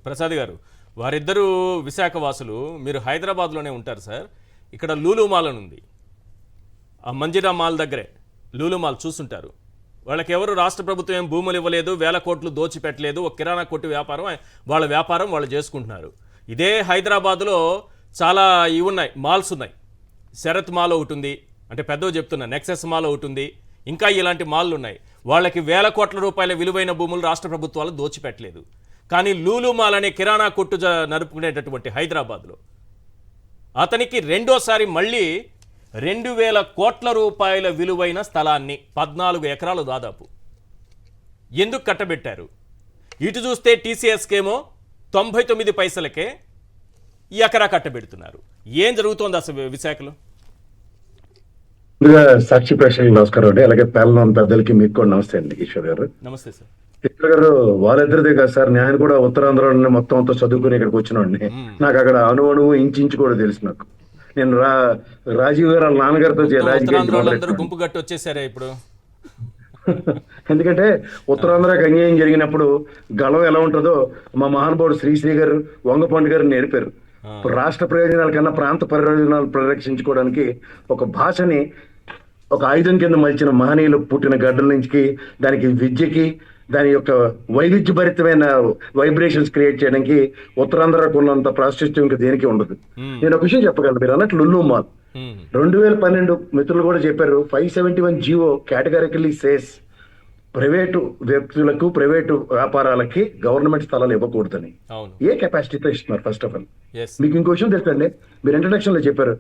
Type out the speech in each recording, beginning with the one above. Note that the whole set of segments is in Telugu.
ప్రసాద్ గారు, వారిద్దరూ విశాఖ వాసులు. మీరు హైదరాబాద్లోనే ఉంటారు సార్. ఇక్కడ లూలు మాల్ అని ఉంది, ఆ మంజిరా మాల్ దగ్గరే లూలు మాల్ చూస్తుంటారు. వాళ్ళకి ఎవరు రాష్ట్ర ప్రభుత్వం ఏం భూములు ఇవ్వలేదు, వేల కోట్లు దోచిపెట్టలేదు. ఒక కిరాణా కొట్టు వ్యాపారం, వాళ్ళ వ్యాపారం వాళ్ళు చేసుకుంటున్నారు. ఇదే హైదరాబాద్లో చాలా ఇవి ఉన్నాయి, మాల్స్ ఉన్నాయి. శరత్ మాల్ ఒకటి ఉంది, అంటే పెద్దవి చెప్తున్నా, నెక్సెస్ మాల్ ఒకటి ఉంది, ఇంకా ఇలాంటి మాల్లు ఉన్నాయి. వాళ్ళకి వేల కోట్ల రూపాయల విలువైన భూములు రాష్ట్ర ప్రభుత్వాలు దోచిపెట్టలేదు. కానీ లూలు మాల్ అనే కిరాణా కొట్టు నడుపుకునేటటువంటి హైదరాబాద్లో అతనికి రెండోసారి మళ్ళీ 2,000 కోట్ల రూపాయల విలువైన స్థలాన్ని, 14 ఎకరాలు దాదాపు, ఎందుకు కట్టబెట్టారు? ఇటు చూస్తే టీసీఎస్కేమో 99 పైసలకే ఈ ఎకరా కట్టబెడుతున్నారు. ఏం జరుగుతోంది అసలు విశాఖలో? సాక్షి ప్రేక్షకులకు నమస్కారం అండి. అలాగే ప్యానల్ పెద్దలకి మీకు కూడా నమస్తే అండి. ఈశ్వర్ గారు నమస్తే సార్. ఈశ్వర్ గారు, వాళ్ళిద్దరిదే కాదు సార్, నేను కూడా ఉత్తరాంధ్రలో మొత్తం అంతా చదువుకుని ఇక్కడికి వచ్చినోడిని. నాకు అక్కడ అణువు ఇంచు కూడా తెలుసు. నాకు నేను రాజీవ్ గారు వాళ్ళ నాన్నగారితో గుంపు గట్టి వచ్చేసారా ఇప్పుడు? ఎందుకంటే ఉత్తరాంధ్రకి అన్యాయం జరిగినప్పుడు గళం ఎలా ఉంటుందో మా మహానుభావుడు శ్రీశ్రీ గారు, వంగపండు గారు నేర్పారు. రాష్ట్ర ప్రయోజనాల కన్నా ప్రాంత ప్రయోజనాలు పరిరక్షించుకోవడానికి ఒక భాషని ఒక ఆయుధం కింద మలిచిన మహనీయులు పుట్టిన గడ్డల నుంచి దానికి విద్యకి, దాని యొక్క వైవిధ్యభరితమైన వైబ్రేషన్స్ క్రియేట్ చేయడానికి ఉత్తరాంధ్రకు ఉన్నంత ప్రాశస్త్యం ఇంకా దేనికి ఉండదు. నేను ఒక విషయం చెప్పగలను. మీరు అన్నట్లు లుల్లు మాల్ 2012 మిత్రులు కూడా చెప్పారు, 571 జీవో కేటగారికలీ సేస్ ప్రైవేటు వ్యక్తులకు, ప్రైవేటు వ్యాపారాలకి గవర్నమెంట్ స్థలాలు ఇవ్వకూడదని. ఏ కెపాసిటీతో ఇస్తున్నారు? ఫస్ట్ ఆఫ్ ఆల్ మీకు ఇంకో విషయం తెలుసండి, మీరు ఇంట్రడక్షన్ లో చెప్పారు,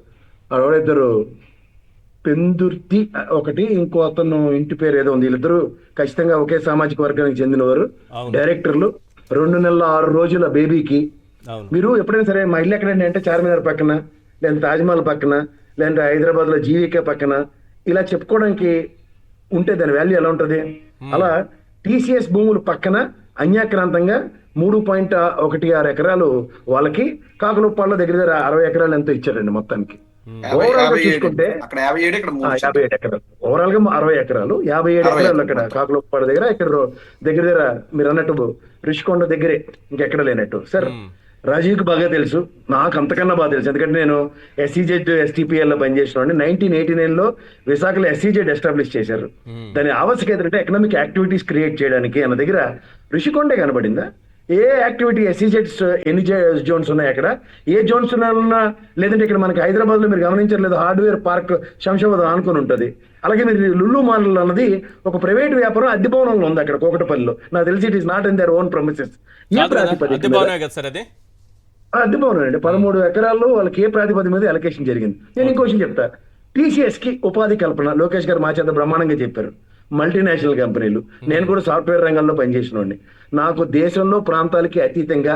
ఎవరిద్దరు పెందుర్తి ఒకటి, ఇంకో అతను ఇంటి పేరు ఏదో ఉంది, వీళ్ళిద్దరు ఖచ్చితంగా ఒకే సామాజిక వర్గానికి చెందినవారు, డైరెక్టర్లు. 2 నెలల 6 రోజుల బేబీకి మీరు ఎప్పుడైనా సరే మా ఇల్లు ఎక్కడండి అంటే చార్మినార్ పక్కన, లేదా తాజ్మహల్ పక్కన, లేదంటే హైదరాబాద్ లో జీవికే పక్కన, ఇలా చెప్పుకోవడానికి ఉంటే దాని వాల్యూ ఎలా ఉంటది? అలా టీసీఎస్ భూములు పక్కన అన్యాక్రాంతంగా 3.16 ఎకరాలు వాళ్ళకి, కాకులపాడులో దగ్గర 60 ఎకరాలు ఎంతో ఇచ్చారండి మొత్తానికి. ఓవరాల్ గా చూసుకుంటే 57 ఎకరాలు, ఓవరాల్ గా 60 ఎకరాలు, 57 ఎకరాలు అక్కడ కాకులపాడు దగ్గర, ఇక్కడ దగ్గర మీరు అన్నట్టు రిషికొండ దగ్గరే, ఇంకెక్కడ లేనట్టు. సార్ రాజీవ్కి బాగా తెలుసు, నాకు అంతకన్నా బాగా తెలుసు. ఎందుకంటే నేను ఎస్సీజెడ్ ఎస్టీపీఎల్ లో పనిచేసిన 1989లో విశాఖలో ఎస్సీజెడ్ ఎస్టాబ్లిష్ చేశారు. దాని ఆవశ్యకత అంటే ఎకనామిక్ యాక్టివిటీస్ క్రియేట్ చేయడానికి. అన్న దగ్గర రిషికొండే కనబడిందా? ఏ యాక్టివిటీ ఎస్సీజెడ్స్ ఎన్ని జోన్స్ ఉన్నాయి అక్కడ? ఏ జోన్స్ ఉన్నా? లేదంటే ఇక్కడ మనకి హైదరాబాద్ లో మీరు గమనించలేదు, హార్డ్వేర్ పార్క్ శంషాబాద్ ఆనుకొని ఉంటుంది. అలాగే మీరు లుల్లు మాల్ అన్నది ఒక ప్రైవేట్ వ్యాపారం అద్దె భవనంలో ఉంది అక్కడ కోకటపల్లిలో. నాకు తెలిసి it is not in their own premises. ఏ ప్రాతిపదిక? అద్దె భవనం అండి. 13 ఎకరాల్లో వాళ్ళకి ఏ ప్రాతిపదిక మీద అలొకేషన్ జరిగింది. నేను ఇంకో విషయం చెప్తా, టీసీఎస్ కి ఉపాధి కల్పన లోకేష్ గారు మా చేత బ్రహ్మాండంగా చెప్పారు. మల్టీనేషనల్ కంపెనీలు, నేను కూడా సాఫ్ట్వేర్ రంగంలో పనిచేసినోడిని. నాకు దేశంలో ప్రాంతాలకి అతీతంగా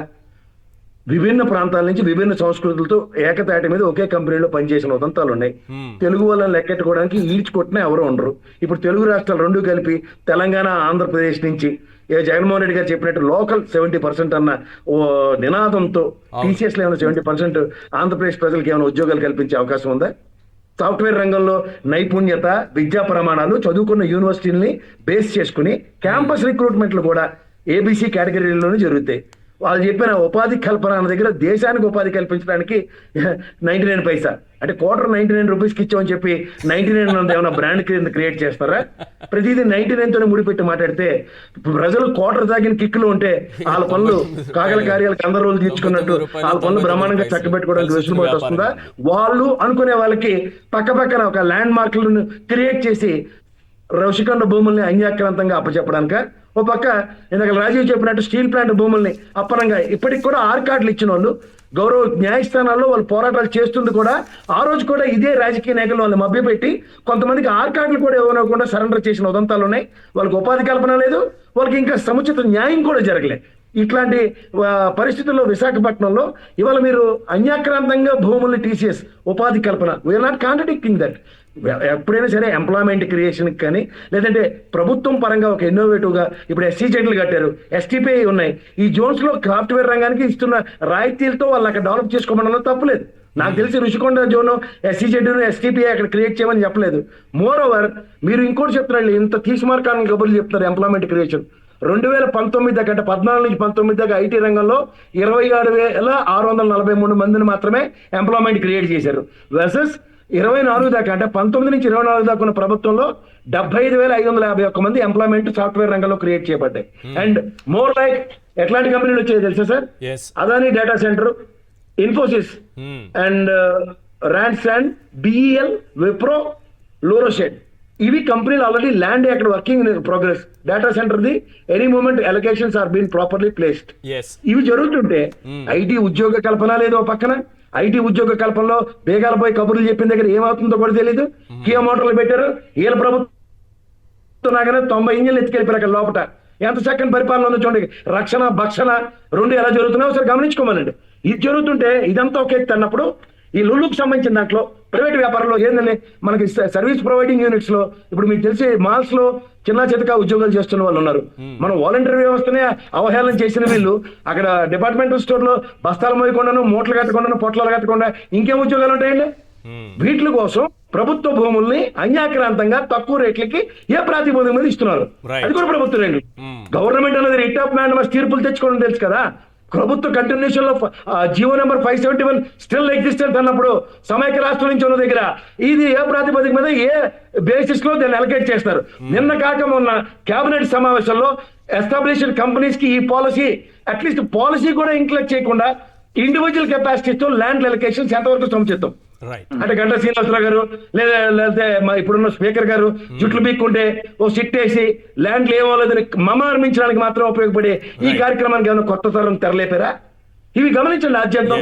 విభిన్న ప్రాంతాల నుంచి విభిన్న సంస్కృతులతో ఏకతాటి మీద ఒకే కంపెనీలో పనిచేసిన ఉదంతాలు ఉన్నాయి. తెలుగు వాళ్ళని లెక్కెట్టుకోవడానికి ఈడ్చుకొట్టినా ఎవరు ఉండరు. ఇప్పుడు తెలుగు రాష్ట్రాలు రెండు కలిపి తెలంగాణ, ఆంధ్రప్రదేశ్ నుంచి జగన్మోహన్ రెడ్డి గారు చెప్పినట్టు లోకల్ 70% అన్న ఓ నినాదంతో టీసీఎస్ లో ఏమైనా 70% ఆంధ్రప్రదేశ్ ప్రజలకు ఏమైనా ఉద్యోగాలు కల్పించే అవకాశం ఉందా? సాఫ్ట్వేర్ రంగంలో నైపుణ్యత, విద్యా ప్రమాణాలు, చదువుకున్న యూనివర్సిటీని బేస్ చేసుకుని క్యాంపస్ రిక్రూట్మెంట్లు కూడా ఏబీసీ కేటగిరీలోనే జరుగుతాయి. వాళ్ళు చెప్పిన ఉపాధి కల్పన అన్న దగ్గర దేశానికి ఉపాధి కల్పించడానికి 99 పైసా అంటే ₹99 రూపీస్కి ఇచ్చామని చెప్పి 99 ఏమైనా బ్రాండ్ కింద క్రియేట్ చేస్తారా? ప్రతిదీ 99తోనే ముడిపెట్టి మాట్లాడితే ప్రజలు కోటర్ తాగిన కిక్కులు ఉంటే వాళ్ళ పనులు కాగల కార్యాలకు అందరు రోజులు తీర్చుకున్నట్టు వాళ్ళ పనులు బ్రహ్మాండంగా చక్కబెట్టుకోవడానికి వెసులుబాటు వస్తుందా? వాళ్ళు అనుకునే వాళ్ళకి పక్కన ఒక ల్యాండ్ మార్కులను క్రియేట్ చేసి ఋషికొండ భూముల్ని అన్యాక్రాంతంగా అప్పచెప్పడానిక? ఓ పక్క ఇందాక రాజీవ్ చెప్పినట్టు స్టీల్ ప్లాంట్ భూముల్ని అప్పనంగా ఇప్పటికి కూడా ఆర్కార్డులు ఇచ్చిన వాళ్ళు గౌరవ న్యాయస్థానాల్లో వాళ్ళు పోరాటాలు చేస్తుంది కూడా ఆ రోజు కూడా ఇదే రాజకీయ నాయకులు వాళ్ళు మభ్యపెట్టి కొంతమందికి ఆర్కార్డులు కూడా ఇవ్వకుండా సరెండర్ చేసిన ఉదంతాలు ఉన్నాయి. వాళ్ళకి ఉపాధి కల్పన లేదు, వాళ్ళకి ఇంకా సముచిత న్యాయం కూడా జరగలేదు. ఇట్లాంటి పరిస్థితుల్లో విశాఖపట్నంలో ఇవాళ మీరు అన్యాక్రాంతంగా భూముల్ని టీసీఎస్ ఉపాధి కల్పన, వీఆర్ నాట్ కాంట్రడిక్టింగ్ దట్. ఎప్పుడైనా సరే ఎంప్లాయ్మెంట్ క్రియేషన్కి కానీ లేదంటే ప్రభుత్వం పరంగా ఒక ఇన్నోవేటివ్గా ఇప్పుడు ఎస్సీజెడ్లు కట్టారు, ఎస్టీపీఐ ఉన్నాయి. ఈ జోన్స్లో సాఫ్ట్వేర్ రంగానికి ఇస్తున్న రాయితీలతో వాళ్ళు అక్కడ డెవలప్ చేసుకోవడంలో తప్పులేదు. నాకు తెలిసి ఋషికొండ జోను ఎస్సీజెడ్ ఎస్టీపీఐ అక్కడ క్రియేట్ చేయమని చెప్పలేదు. మోర్ ఓవర్ మీరు ఇంకోటి చెప్తున్నారు, ఇంత తీసిమార్కాన్ని కబుర్లు చెప్తున్నారు ఎంప్లాయ్మెంట్ క్రియేషన్. 2019 దాకా అంటే 14 నుంచి 19 దాకా ఐటీ రంగంలో 26,643 మందిని మాత్రమే ఎంప్లాయ్మెంట్ క్రియేట్ చేశారు. వర్సెస్ 24 దాకా అంటే 19 నుంచి 24 దాకా ఉన్న ప్రభుత్వంలో 75,551 మంది ఎంప్లాయ్మెంట్ సాఫ్ట్వేర్ రంగంలో క్రియేట్ చేయబడ్డాయి. అండ్ మోర్ లైక్ ఎట్లాంటి కంపెనీలు వచ్చాయి తెలుసా sir? Yes. Adani data centre, Infosys and ర్యాండ్స్ అండ్ బిఈఎల్, విప్రో, లూరోషెడ్, ఇవి కంపెనీలు ఆల్రెడీ ల్యాండ్ అక్కడ working in progress. Data centre the any moment allocations are been properly placed. Yes. ఇవి జరుగుతుంటే ఐటీ ఉద్యోగ కల్పన లేదు ఓ పక్కన. ఐటీ ఉద్యోగ కల్పనలో బేగాలు పోయి కబుర్లు చెప్పిన దగ్గర ఏమవుతుందో కూడా తెలియదు. కియా మోటార్లు పెట్టారు, వీళ్ళ ప్రభుత్వం నాగానే 90 ఇంజిన్లు ఎత్తుకెళ్ళిపోయారు అక్కడ లోపల. ఎంత చక్కని పరిపాలన ఉందో చూడండి. రక్షణ భక్షణ రెండు ఎలా జరుగుతున్నాయో ఒకసారి గమనించుకోమనండి. ఇది జరుగుతుంటే ఇదంతా ఒక ఎత్తు అన్నప్పుడు ఈ లులుకు సంబంధించిన దాంట్లో ప్రైవేట్ వ్యాపారంలో ఏంటంటే మనకి సర్వీస్ ప్రొవైడింగ్ యూనిట్స్ లో ఇప్పుడు మీకు తెలిసి మాల్స్ లో చిన్న చితక ఉద్యోగాలు చేస్తున్న వాళ్ళు ఉన్నారు. మనం వాలంటీర్ వ్యవస్థనే అవహేళన చేసిన వీళ్ళు అక్కడ డిపార్ట్మెంటల్ స్టోర్ లో బస్తాలు మోయకుండాను, మూటలు కట్టకుండా, పొట్లాలు కట్టకుండా ఇంకేం ఉద్యోగాలు ఉంటాయండి? వీటి కోసం ప్రభుత్వ భూముల్ని అన్యాక్రాంతంగా తక్కువ రేట్లకి ఏ ప్రాతిపదిక మీద ఇస్తున్నారు. అది కూడా ప్రభుత్వ రేట్లు. గవర్నమెంట్ అనేది రిట్ ఆఫ్ మ్యాండమస్ తీర్పులు తెచ్చుకోవడం తెలుసు కదా. ప్రభుత్వ కంటిన్యూషన్ లో జీవో నెంబర్ 571 స్టిల్ ఎగ్జిస్టెన్స్ అన్నప్పుడు సమైక్య రాష్ట్రం నుంచి ఉన్న దగ్గర ఇది ఏ ప్రాతిపదిక మీద ఏ బేసిస్ లో దాన్ని అలకేట్ చేస్తారు. నిన్న కాక మొన్న కేబినెట్ సమావేశంలో ఎస్టాబ్లిష్డ్ కంపెనీస్ కి ఈ పాలసీ అట్లీస్ట్ పాలసీ కూడా ఇంక్లూడ్ చేయకుండా ఇండివిజువల్ కెపాసిటీస్ తో ల్యాండ్ అలొకేషన్స్ ఎంతవరకు సముచితం అంటే గంటా శ్రీనివాసరావు గారు లేకపోతే ఇప్పుడున్న స్పీకర్ గారు జుట్లు బీక్కుంటే ఓ సిట్ వేసి ల్యాండ్లు ఏమో లేదని మమార్మించడానికి మాత్రం ఉపయోగపడే ఈ కార్యక్రమానికి ఏమైనా కొత్త తరం తెరలేపారా? ఇవి గమనించండి. ఆద్యంతం